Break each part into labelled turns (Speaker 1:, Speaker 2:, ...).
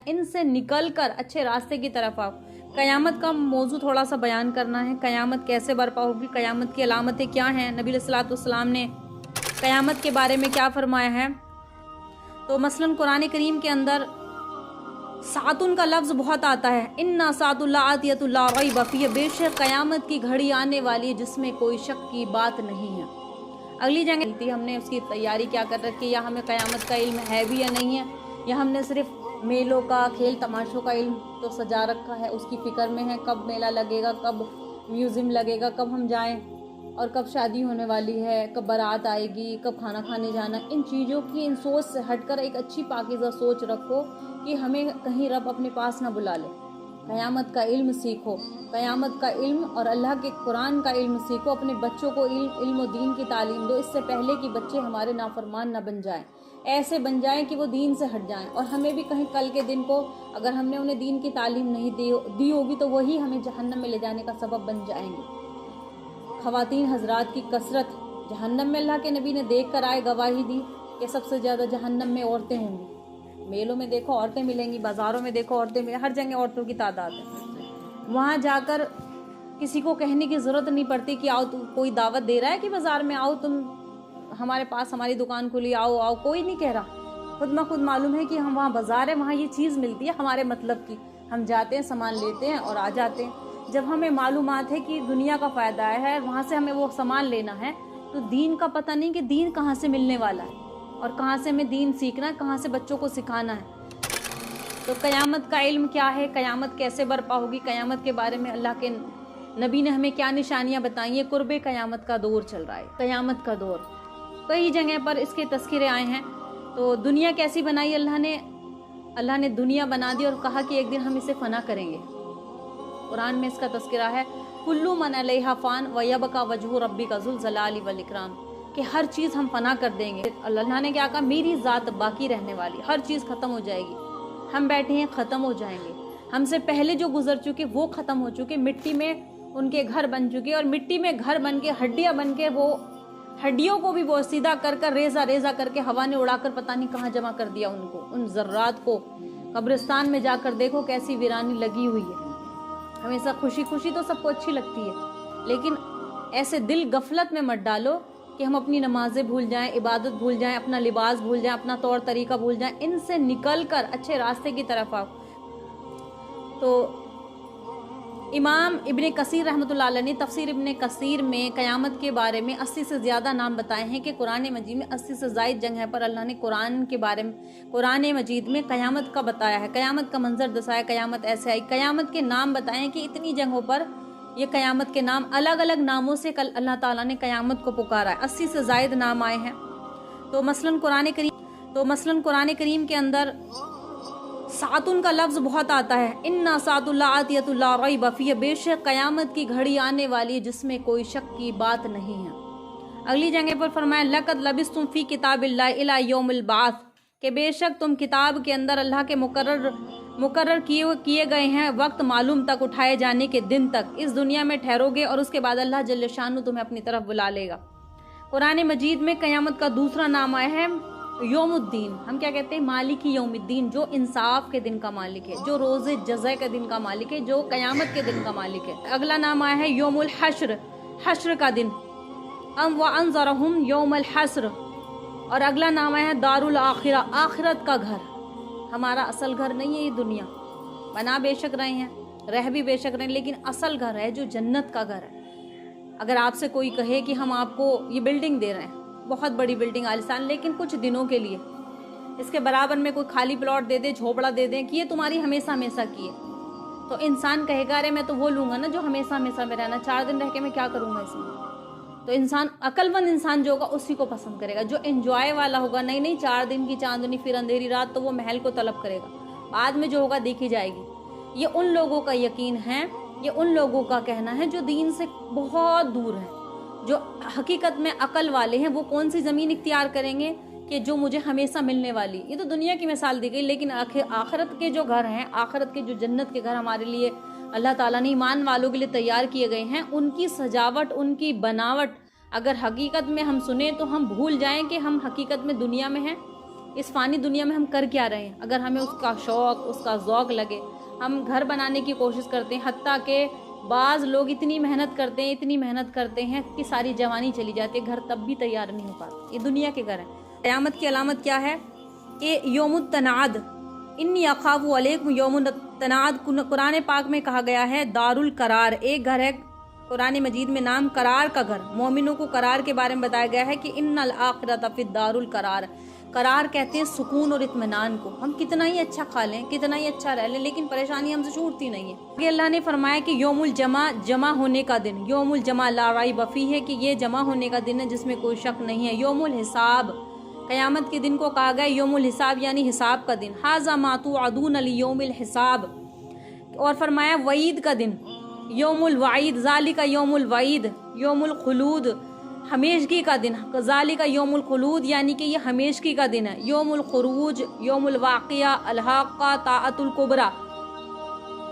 Speaker 1: ان سے نکل کر اچھے راستے کی طرف آؤ۔ قیامت کا موضوع تھوڑا سا بیان کرنا ہے۔ قیامت کیسے برپا ہوگی، قیامت کی علامتیں کیا ہیں، نبی علیہ الصلوۃ والسلام نے قیامت کے بارے میں کیا فرمایا ہے۔ تو مثلاً قرآن کریم کے اندر ساعتن کا لفظ بہت آتا ہے، اِنَّا سَاعَةُ اللَّهِ آتِيَةٌ لَا رَيْبَ فِيهَا، بے شک قیامت کی گھڑی آنے والی ہے جس میں کوئی شک کی بات نہیں ہے۔ اگلی جنگ ہم نے اس کی تیاری کیا کر رکھی ہے، یا ہمیں قیامت کا علم ہے بھی یا نہیں ہے، یا ہم نے صرف میلوں کا، کھیل تماشوں کا علم تو سجا رکھا ہے، اس کی فکر میں ہے کب میلہ لگے گا، کب میوزیم لگے گا، کب ہم جائیں، اور کب شادی ہونے والی ہے، کب بارات آئے گی، کب کھانا کھانے جانا۔ ان چیزوں کی، ان سوچ سے ہٹ کر ایک اچھی پاکیزہ سوچ رکھو کہ ہمیں کہیں رب اپنے پاس نہ بلا لے۔ قیامت کا علم سیکھو، قیامت کا علم اور اللہ کے قرآن کا علم سیکھو، اپنے بچوں کو علم و دین کی تعلیم دو، اس سے پہلے کہ بچے ہمارے نافرمان نہ بن جائیں، ایسے بن جائیں کہ وہ دین سے ہٹ جائیں، اور ہمیں بھی کہیں کل کے دن کو اگر ہم نے انہیں دین کی تعلیم نہیں دی ہوگی تو وہی ہمیں جہنم میں لے جانے کا سبب بن جائیں گے۔ خواتین حضرات کی کثرت جہنم میں، اللہ کے نبی نے دیکھ کر آئے گواہی دی کہ سب سے زیادہ جہنم میں عورتیں ہوں گی۔ میلوں میں دیکھو عورتیں ملیں گی، بازاروں میں دیکھو عورتیں ملیں، ہر جگہ عورتوں کی تعداد ہے۔ وہاں جا کر کسی کو کہنے کی ضرورت نہیں پڑتی کہ آؤ، کوئی دعوت دے رہا ہے کہ بازار میں آؤ، تم ہمارے پاس، ہماری دکان کھلی، آؤ آؤ، کوئی نہیں کہہ رہا۔ خود بخود معلوم ہے کہ ہم وہاں بازار ہے، وہاں یہ چیز ملتی ہے ہمارے مطلب کی، ہم جاتے ہیں، سامان لیتے ہیں اور آ جاتے ہیں۔ جب ہمیں معلومات ہے کہ دنیا کا فائدہ ہے، وہاں سے ہمیں وہ سامان لینا ہے، تو دین کا پتہ نہیں کہ دین کہاں سے ملنے والا ہے اور کہاں سے ہمیں دین سیکھنا ہے، کہاں سے بچوں کو سکھانا ہے۔ تو قیامت کا علم کیا ہے، قیامت کیسے برپا ہوگی، قیامت کے بارے میں اللہ کے نبی نے ہمیں کیا نشانیاں بتائی ہیں۔ قرب قیامت کا دور چل رہا ہے، قیامت کا دور، کئی جگہ پر اس کے تذکرے آئے ہیں۔ تو دنیا کیسی بنائی اللہ نے دنیا بنا دی اور کہا کہ ایک دن ہم اسے فنا کریں گے۔ قرآن میں اس کا تذکرہ ہے، کلو من علیہا فان ویبقی وجہ ربک ذو الجلال والاکرام، کہ ہر چیز ہم فنا کر دیں گے۔ اللہ نے کیا کہا، میری ذات باقی رہنے والی، ہر چیز ختم ہو جائے گی، ہم بیٹھے ہیں ختم ہو جائیں گے، ہم سے پہلے جو گزر چکے وہ ختم ہو چکے، مٹی میں ان کے گھر بن چکے، اور مٹی میں گھر بن کے، ہڈیاں بن کے، وہ ہڈیوں کو بھی وہ سیدھا کر کر، ریزہ ریزہ کر کے ہوا نے اڑا کر پتہ نہیں کہاں جمع کر دیا ان کو، ان ذرات کو۔ قبرستان میں جا کر دیکھو کیسی ویرانی لگی ہوئی ہے۔ ہمیشہ خوشی خوشی تو سب کو اچھی لگتی ہے، لیکن ایسے دل غفلت میں مت ڈالو کہ ہم اپنی نمازیں بھول جائیں، عبادت بھول جائیں، اپنا لباس بھول جائیں، اپنا طور طریقہ بھول جائیں۔ ان سے نکل کر اچھے راستے کی طرف آؤ۔ تو امام ابن کثیر رحمۃ اللہ علیہ نے تفسیر ابن کثیر میں قیامت کے بارے میں 80 سے زیادہ نام بتائے ہیں، کہ قرآن مجید میں 80 سے زائد جگہ پر اللہ نے قرآن کے بارے میں، قرآن مجید میں قیامت کا بتایا ہے، قیامت کا منظر دسایا، قیامت ایسے آئی، قیامت کے نام بتائے ہیں کہ اتنی جگہوں پر یہ قیامت کے نام الگ الگ ناموں سے اللہ تعالیٰ نے قیامت کو پکارا ہے، 80 سے زائد نام آئے ہیں۔ تو مثلاً قرآن کریم کے اندر ساعتن کا لفظ بہت آتا ہے، اِنَّا سَاعَةُ اللَّهِ آتِيَةٌ لَا رَيْبَ فِيهَا، بے شک قیامت کی گھڑی آنے والی ہے جس میں کوئی شک کی بات نہیں ہے۔ اگلی جگہ پر فرمایا، لَقَدْ لَبِثْتُمْ فِي كِتَابِ اللَّهِ إِلَى يَوْمِ الْبَعْثِ، کہ بے شک تم کتاب کے اندر اللہ کے مقرر کیے گئے ہیں وقت معلوم تک، اٹھائے جانے کے دن تک، اس دنیا میں ٹھہرو گے اور اس کے بعد اللہ جل شانہ تمہیں اپنی طرف بلا لے گا۔ قرآن مجید میں قیامت کا دوسرا نام آیا ہے یوم الدین، ہم کیا کہتے ہیں، مالک یوم الدین، جو انصاف کے دن کا مالک ہے، جو روز جزا کے دن کا مالک ہے، جو قیامت کے دن کا مالک ہے۔ اگلا نام آیا ہے یوم الحشر، حشر کا دن، وَأَنذَرَهُمْ يَوْمَ الْحَسْرِ، اور اگلا نام آیا ہے دار الآخرہ، آخرت کا گھر۔ ہمارا اصل گھر نہیں ہے یہ دنیا، بنا بے شک رہے ہیں، رہ بھی بے شک رہے ہیں، لیکن اصل گھر ہے جو جنت کا گھر ہے۔ اگر آپ سے کوئی کہے کہ ہم آپ کو یہ بلڈنگ دے رہے ہیں، بہت بڑی بلڈنگ عالیشان، لیکن کچھ دنوں کے لیے، اس کے برابر میں کوئی خالی پلاٹ دے دے، جھوپڑا دے دیں کہ یہ تمہاری ہمیشہ ہمیشہ کی ہے، تو انسان کہے گا ارے میں تو وہ لوں گا نا جو ہمیشہ ہمیشہ میں رہنا، 4 دن رہ کے میں کیا کروں گا اس میں۔ تو انسان، عقل مند انسان جو ہوگا اسی کو پسند کرے گا، جو انجوائے والا ہوگا، نہیں 4 دن کی چاندنی پھر اندھیری رات، تو وہ محل کو طلب کرے گا، بعد میں جو ہوگا دیکھی جائے گی۔ یہ ان لوگوں کا یقین ہے، یہ ان لوگوں کا کہنا ہے جو دین سے بہت دور ہے، جو حقیقت میں عقل والے ہیں۔ وہ کون سی زمین اختیار کریں گے کہ جو مجھے ہمیشہ ملنے والی، یہ تو دنیا کی مثال دی گئی، لیکن آخرت کے جو گھر ہیں، آخرت کے جو جنت کے گھر ہمارے لیے اللہ تعالیٰ نے ایمان والوں کے لیے تیار کیے گئے ہیں، ان کی سجاوٹ، ان کی بناوٹ اگر حقیقت میں ہم سنیں تو ہم بھول جائیں کہ ہم حقیقت میں دنیا میں ہیں، اس فانی دنیا میں ہم کر کیا رہے ہیں؟ اگر ہمیں اس کا شوق، اس کا ذوق لگے، ہم گھر بنانے کی کوشش کرتے ہیں، حتیٰ کہ بعض لوگ اتنی محنت کرتے ہیں کہ ساری جوانی چلی جاتی ہے، گھر تب بھی تیار نہیں ہو پاتا۔ یہ دنیا کے گھر ہیں۔ قیامت کی علامت کیا ہے؟ کہ یوم التناد، انی اخاف علیکم یوم التناد، قرآن پاک میں کہا گیا ہے دار القرار، ایک گھر ہے قرآن مجید میں نام قرار کا گھر۔ مومنوں کو قرار کے بارے میں بتایا گیا ہے کہ ان الاخرۃ فی الدار القرار، قرار کہتے ہیں سکون اور اطمینان کو۔ ہم کتنا ہی اچھا کھا لیں، کتنا ہی اچھا رہ لیں، لیکن پریشانی ہم سے چھوٹتی نہیں ہے۔ اللہ نے فرمایا کہ یوم الجمع، جمع ہونے کا دن، یوم الجمع لا ریب فیہ، کہ یہ جمع ہونے کا دن ہے جس میں کوئی شک نہیں ہے۔ یوم الحساب، قیامت کے دن کو کہا گیا یوم الحساب، یعنی حساب کا دن۔ ھذا ما توعدون لیوم الحساب، اور فرمایا وعید کا دن، یوم الوعید، ذالک یوم الوعید، یوم الخلود، ہمیشگی کا دن، ذالک یوم الخلود، یعنی کہ یہ ہمیشگی کا دن ہے۔ یوم الخروج، یوم الواقعہ، الحاقہ، طاعۃ الکبریٰ،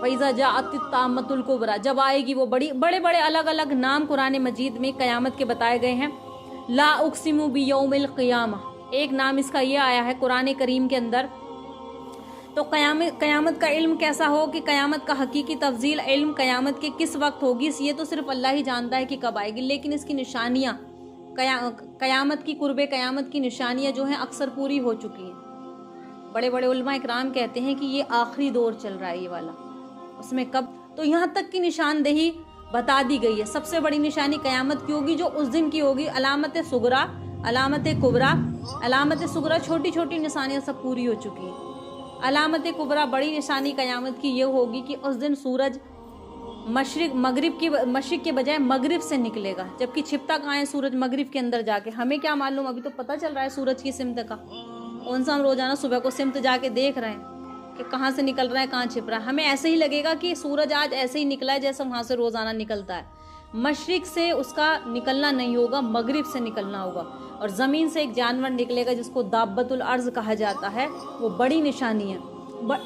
Speaker 1: فَإِذَا جَاءَتِ الطَّامَّةُ الْكُبْرىٰ، جب آئے گی وہ بڑے بڑے الگ الگ نام قرآن مجید میں قیامت کے بتائے گئے ہیں۔ لا اقسم بیوم القیامہ، ایک نام اس کا یہ آیا ہے قرآن کریم کے اندر۔ تو قیامت کا علم کیسا ہو، کہ قیامت کا حقیقی تفصیل علم قیامت کے کس وقت ہوگی یہ تو صرف اللہ ہی جانتا ہے کہ کب آئے گی، لیکن اس کی نشانیاں، قیامت کی قرب قیامت کی نشانیاں جو ہیں اکثر پوری ہو چکی ہیں۔ بڑے بڑے علماء اکرام کہتے ہیں کہ یہ آخری دور چل رہا ہے یہ والا، اس میں کب، تو یہاں تک کی نشاندہی بتا دی گئی ہے۔ سب سے بڑی نشانی قیامت کی ہوگی جو اس دن کی ہوگی، علامت صغریٰ، علامت کبریٰ۔ علامت صغریٰ چھوٹی چھوٹی نشانیاں سب پوری ہو چکی ہیں۔ علامت کبریٰ بڑی نشانی قیامت کی یہ ہوگی کہ اس دن سورج مشرق کے بجائے مغرب سے نکلے گا، جبکہ چھپتا کہاں ہے سورج؟ مغرب کے اندر جا کے۔ ہمیں کیا معلوم، ابھی تو پتہ چل رہا ہے سورج کی سمت کا، کون سا ہم روزانہ صبح کو سمت جا کے دیکھ رہے ہیں کہ کہاں سے نکل رہا ہے، کہاں چھپ رہا ہے۔ ہمیں ایسے ہی لگے گا کہ سورج آج ایسے ہی نکلا ہے جیسے وہاں سے روزانہ نکلتا ہے۔ مشرق سے اس کا نکلنا نہیں ہوگا، مغرب سے نکلنا ہوگا۔ اور زمین سے ایک جانور نکلے گا جس کو دابۃ الارض کہا جاتا ہے، وہ بڑی نشانی ہے۔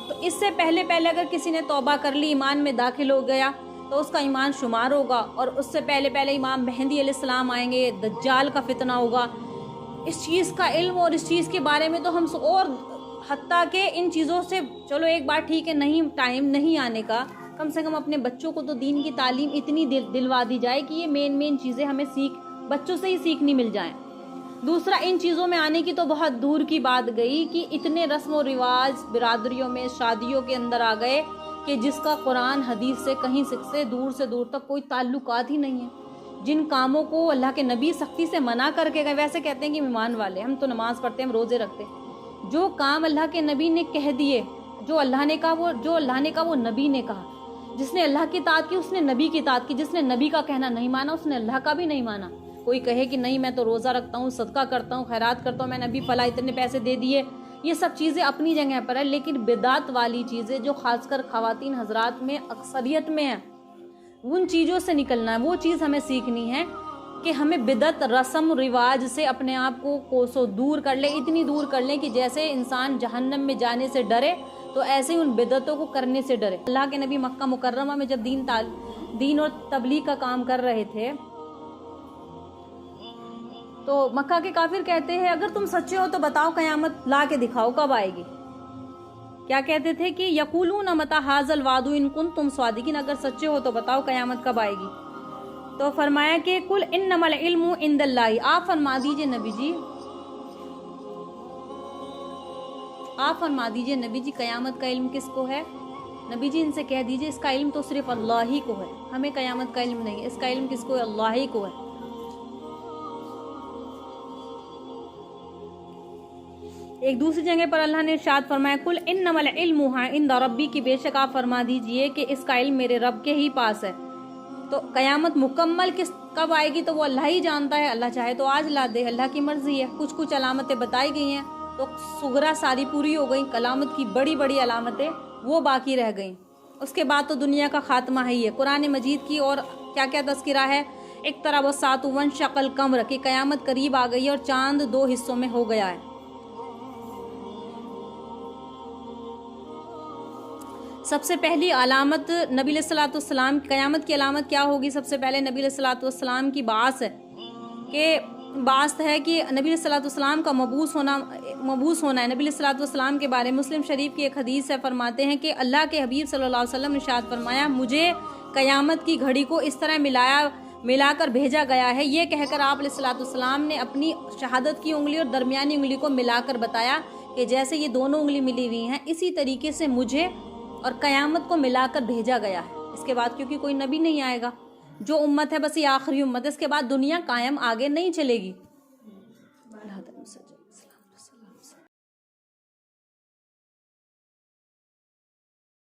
Speaker 1: تو اس سے پہلے اگر کسی نے توبہ کر لی، ایمان میں داخل ہو گیا تو اس کا ایمان شمار ہوگا، اور اس سے پہلے امام مہدی علیہ السلام آئیں گے، دجال کا فتنہ ہوگا۔ اس چیز کا علم اور اس چیز کے بارے میں تو ہم اور حتیٰ کہ ان چیزوں سے چلو ایک بار ٹھیک ہے، نہیں ٹائم نہیں آنے کا، کم سے کم اپنے بچوں کو تو دین کی تعلیم اتنی دلوا دی جائے کہ یہ مین چیزیں ہمیں بچوں سے ہی سیکھنی مل جائیں۔ دوسرا، ان چیزوں میں آنے کی تو بہت دور کی بات گئی کہ اتنے رسم و رواج برادریوں میں، شادیوں کے اندر آ گئے کہ جس کا قرآن حدیث سے کہیں سے دور تک کوئی تعلقات ہی نہیں ہے۔ جن کاموں کو اللہ کے نبی سختی سے منع کر کے گئے، ویسے کہتے ہیں کہ ایمان والے، ہم تو نماز پڑھتے ہیں، ہم روزے رکھتے ہیں، جو کام اللہ کے نبی نے کہہ دیے، جو اللہ نے کہا وہ نبی نے کہا۔ جس نے اللہ کی اطاعت کی اس نے نبی کی اطاعت کی، جس نے نبی کا کہنا نہیں مانا اس نے اللہ کا بھی نہیں مانا۔ کوئی کہے کہ نہیں میں تو روزہ رکھتا ہوں، صدقہ کرتا ہوں، خیرات کرتا ہوں، میں نے ابھی فلاں اتنے پیسے دے دیے، یہ سب چیزیں اپنی جگہ پر ہے، لیکن بدعت والی چیزیں جو خاص کر خواتین حضرات میں اکثریت میں ہیں، ان چیزوں سے نکلنا ہے۔ وہ چیز ہمیں سیکھنی ہے کہ ہمیں بدعت رسم رواج سے اپنے آپ کو کوسوں دور کر لیں، اتنی دور کر لیں کہ جیسے انسان جہنم میں جانے سے ڈرے تو ایسے ہی ان بدعتوں کو کرنے سے ڈرے۔ اللہ کے نبی مکہ مکرمہ میں جب دین اور تبلیغ کا کام کر رہے تھے تو مکہ کے کافر کہتے ہیں اگر تم سچے ہو تو بتاؤ قیامت لا کے دکھاؤ کب آئے گی۔ کیا کہتے تھے کہ یقولون متی ھذا الوعد ان کنتم صادقین، اگر سچے ہو تو بتاؤ قیامت کب آئے گی۔ تو فرمایا کہ قل انما العلم عند اللہ، آپ فرما دیجئے نبی جی قیامت کا علم کس کو ہے؟ نبی جی ان سے کہہ دیجئے اس کا علم تو صرف اللہ ہی کو ہے، ہمیں قیامت کا علم نہیں ہے، اس کا علم کس کو ہے؟ اللہ ہی کو ہے۔ ایک دوسری جگہ پر اللہ نے ارشاد فرمایا قل انما العلم عند ربی، کی بے شک آپ فرما دیجئے کہ اس کا علم میرے رب کے ہی پاس ہے۔ تو قیامت مکمل کب آئے گی تو وہ اللہ ہی جانتا ہے، اللہ چاہے تو آج لا دے، اللہ کی مرضی ہے۔ کچھ علامتیں بتائی گئی ہیں تو صغرا ساری پوری ہو گئیں، قیامت کی بڑی علامتیں وہ باقی رہ گئیں۔ اس کے بعد تو دنیا کا خاتمہ ہی ہے۔ قرآن مجید کی اور کیا تذکرہ ہے؟ اقترب الساعۃ وانشق القمر، کہ قیامت قریب آ گئی ہے اور چاند 2 حصوں میں ہو گیا ہے۔ سب سے پہلی علامت نبی علیہ الصلوۃ والسلام، قیامت کی علامت کیا ہوگی؟ سب سے پہلے نبی علیہ الصلوۃ والسلام کی بعث ہے، کہ بعث ہے کہ نبی علیہ الصلوۃ والسلام کا مبعوث ہونا، مبعوث ہونا ہے۔ نبی صلی اللہ علیہ وسلم کے بارے میں مسلم شریف کی ایک حدیث سے فرماتے ہیں کہ اللہ کے حبیب صلی اللہ علیہ وسلم نے ارشاد فرمایا، مجھے قیامت کی گھڑی کو اس طرح ملا کر بھیجا گیا ہے، یہ کہہ کر آپ علیہ الصلوۃ والسلام نے اپنی شہادت کی انگلی اور درمیانی انگلی کو ملا کر بتایا کہ جیسے یہ دونوں انگلی ملی ہوئی ہیں اسی طریقے سے مجھے اور قیامت کو ملا کر بھیجا گیا ہے۔ اس کے بعد کیونکہ کوئی نبی نہیں آئے گا، جو امت ہے بس یہ آخری امت ہے، اس کے بعد دنیا قائم آگے نہیں چلے گی۔